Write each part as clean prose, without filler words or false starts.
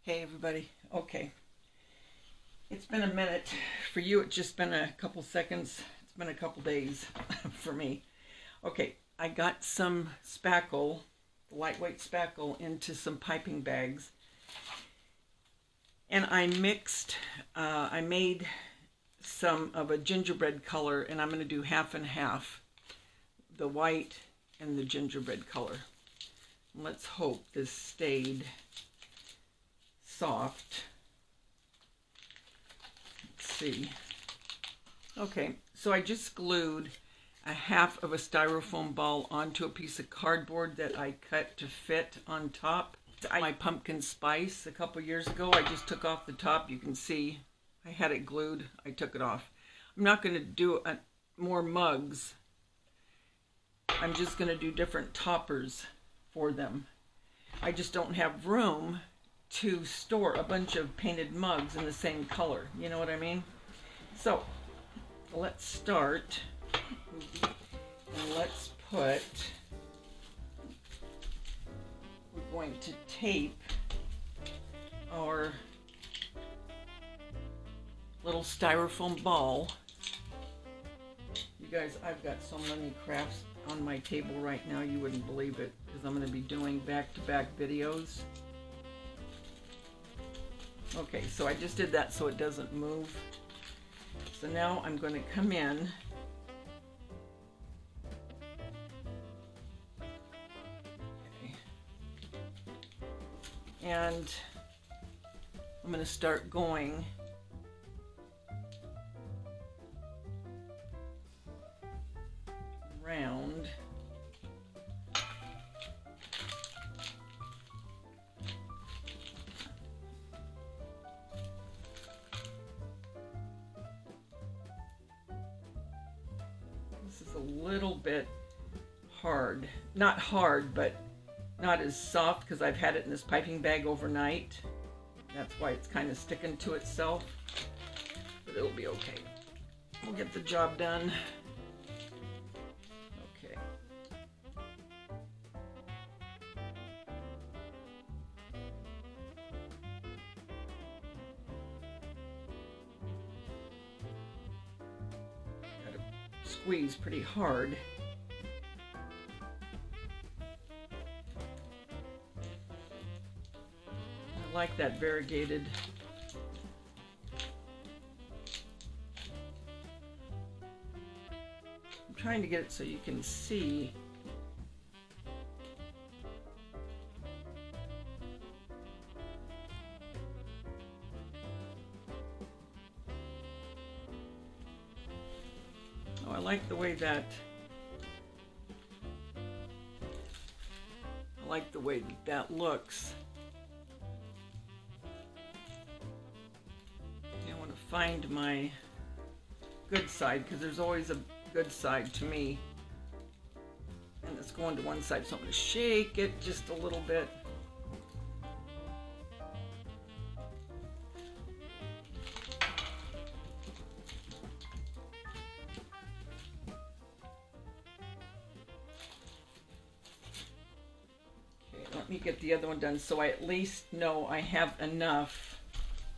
Hey everybody. Okay. It's been a minute. For you it's just been a couple seconds. It's been a couple days for me. Okay, I got some spackle, lightweight spackle, into some piping bags. And I made some of a gingerbread color, and I'm going to do half and half. The white and the gingerbread color. Let's hope this stayed soft. Let's see. Okay, so I just glued a half of a styrofoam ball onto a piece of cardboard that I cut to fit on top. My pumpkin spice a couple years ago, I just took off the top. You can see I had it glued. I took it off. I'm not going to do more mugs. I'm just going to do different toppers for them. I just don't have room to store a bunch of painted mugs in the same color. You know what I mean? So let's start, and let's put, we're going to tape our little styrofoam ball. You guys, I've got so many crafts on my table right now, you wouldn't believe it, because I'm going to be doing back-to-back videos. Okay, so I just did that so it doesn't move. So now I'm going to come in and I'm going to start going around. This is a little bit hard. Not hard, but not as soft because I've had it in this piping bag overnight. That's why it's kind of sticking to itself. But it'll be okay. We'll get the job done. Okay. Gotta squeeze pretty hard. I like that variegated. I'm trying to get it so you can see. Oh, I like the way that that looks. I want to find my good side because there's always a good side to me. And it's going to one side, so I'm going to shake it just a little bit. Let me get the other one done so I at least know I have enough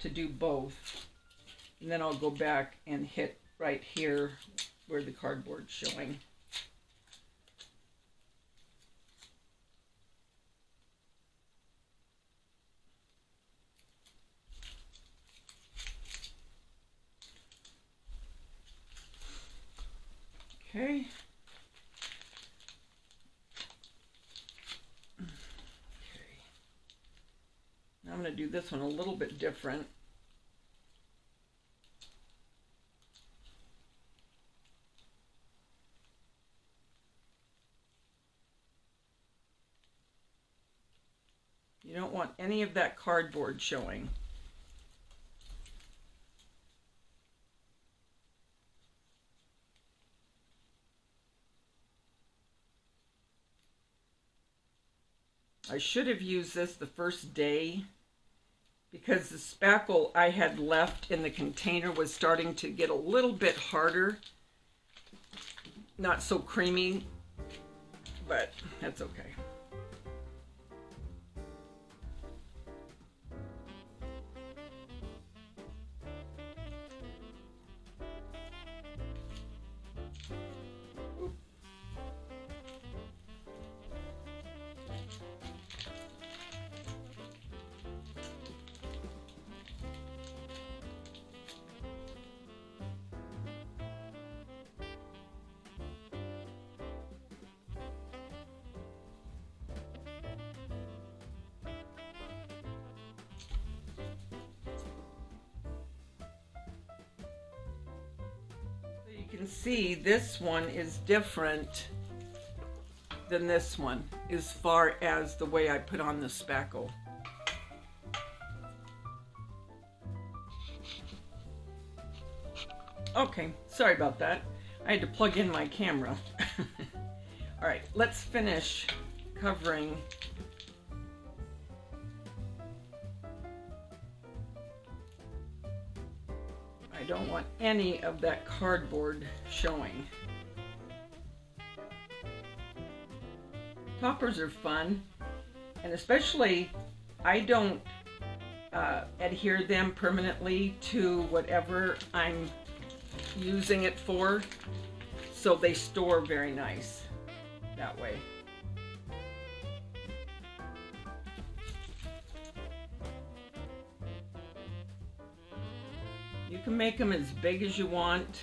to do both. And then I'll go back and hit right here where the cardboard's showing. Okay. I'm going to do this one a little bit different. You don't want any of that cardboard showing. I should have used this the first day because the spackle I had left in the container was starting to get a little bit harder. Not so creamy, but that's okay. can see, this one is different than this one as far as the way I put on the spackle. Okay, sorry about that. I had to plug in my camera. All right, let's finish covering. I don't want any of that cardboard showing. Toppers are fun, and especially I don't adhere them permanently to whatever I'm using it for, so they store very nice that way. You can make them as big as you want.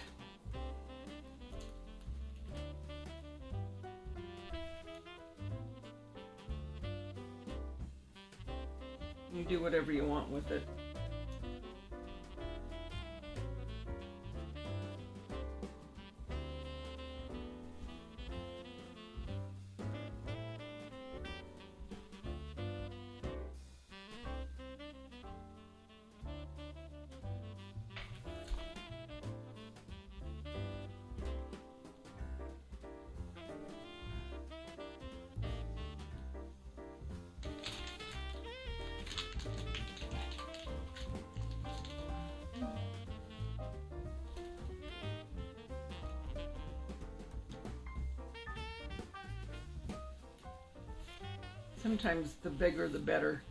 You do whatever you want with it. Sometimes the bigger the better.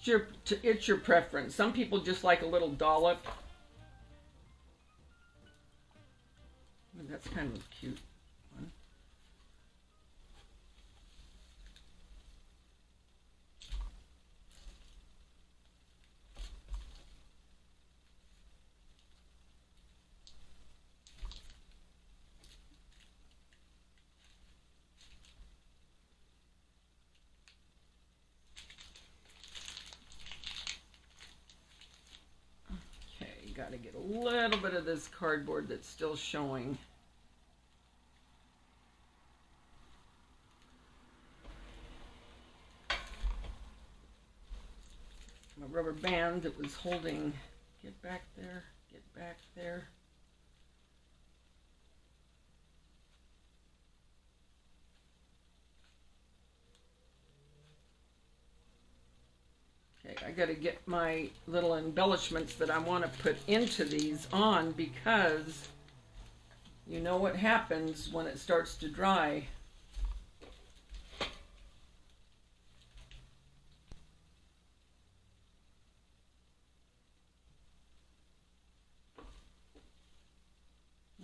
It's your preference. Some people just like a little dollop. That's kind of a cute one. Got to get a little bit of this cardboard that's still showing. My rubber band that was holding, get back there, get back there. Okay, I got to get my little embellishments that I want to put into these on, because you know what happens when it starts to dry.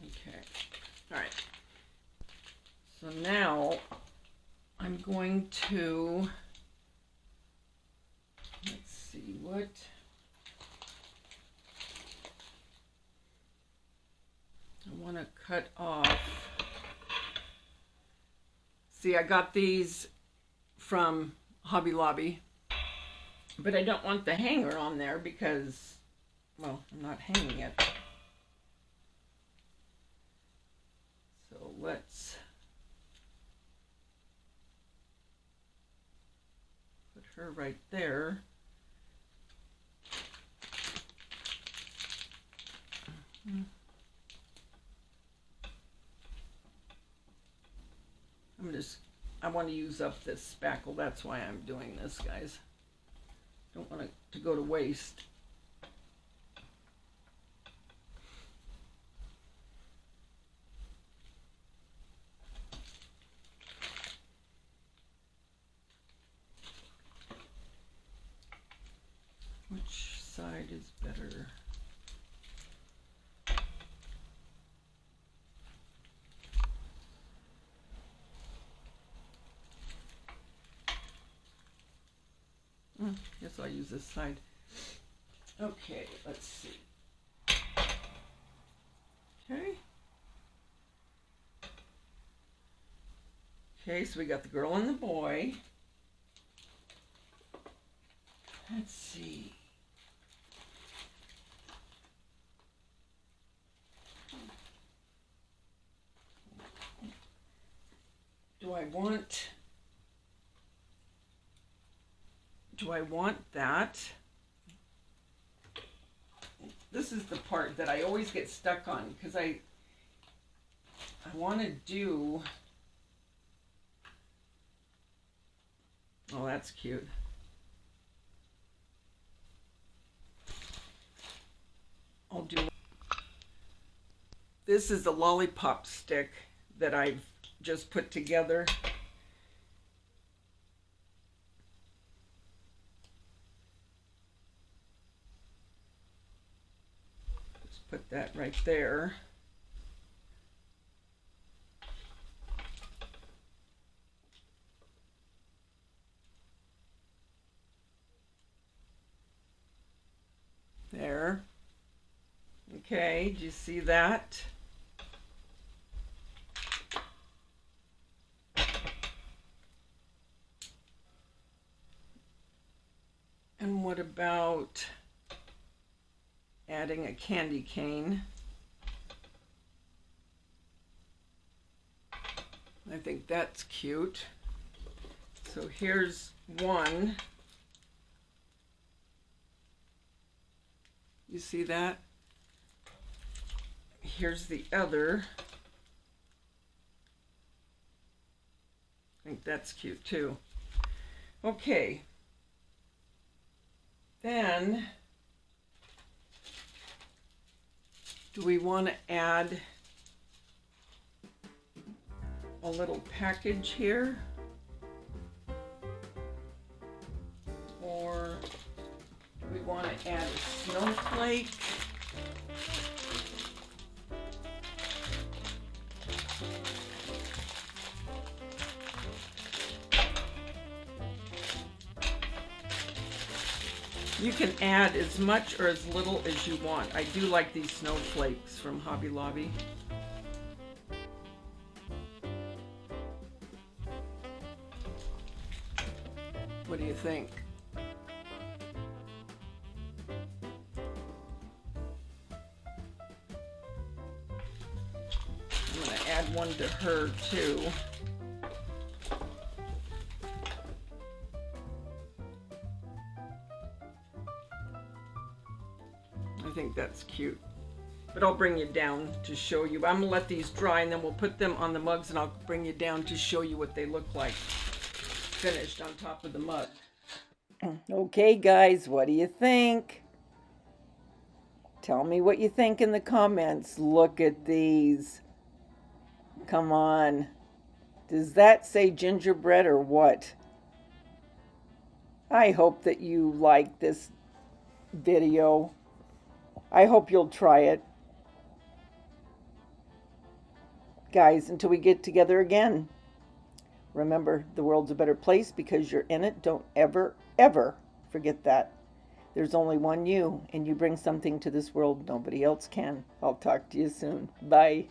Okay, all right. So now I'm going to, let's see what, I want to cut off. See, I got these from Hobby Lobby, but I don't want the hanger on there because, well, I'm not hanging it. So let's put her right there. I want to use up this spackle. That's why I'm doing this, guys. Don't want it to go to waste. Which side is better? Guess I'll use this side. Okay, let's see. Okay. Okay, so we got the girl and the boy. Let's see. I want that? This is the part that I always get stuck on because I want to do, oh, that's cute. I'll do, this is the lollipop stick that I've just put together. Just put that right there. There. Okay, do you see that? And what about adding a candy cane? I think that's cute. So here's one. You see that? Here's the other. I think that's cute too. Okay. Then, do we want to add a little package here? Or do we want to add a snowflake? You can add as much or as little as you want. I do like these snowflakes from Hobby Lobby. What do you think? I'm going to add one to her too. I think that's cute. But I'll bring you down to show you. I'm going to let these dry and then we'll put them on the mugs and I'll bring you down to show you what they look like finished on top of the mug. Okay guys, what do you think? Tell me what you think in the comments. Look at these. Come on. Does that say gingerbread or what? I hope that you like this video. I hope you'll try it. Guys, until we get together again, remember, the world's a better place because you're in it. Don't ever, ever forget that. There's only one you, and you bring something to this world nobody else can. I'll talk to you soon. Bye.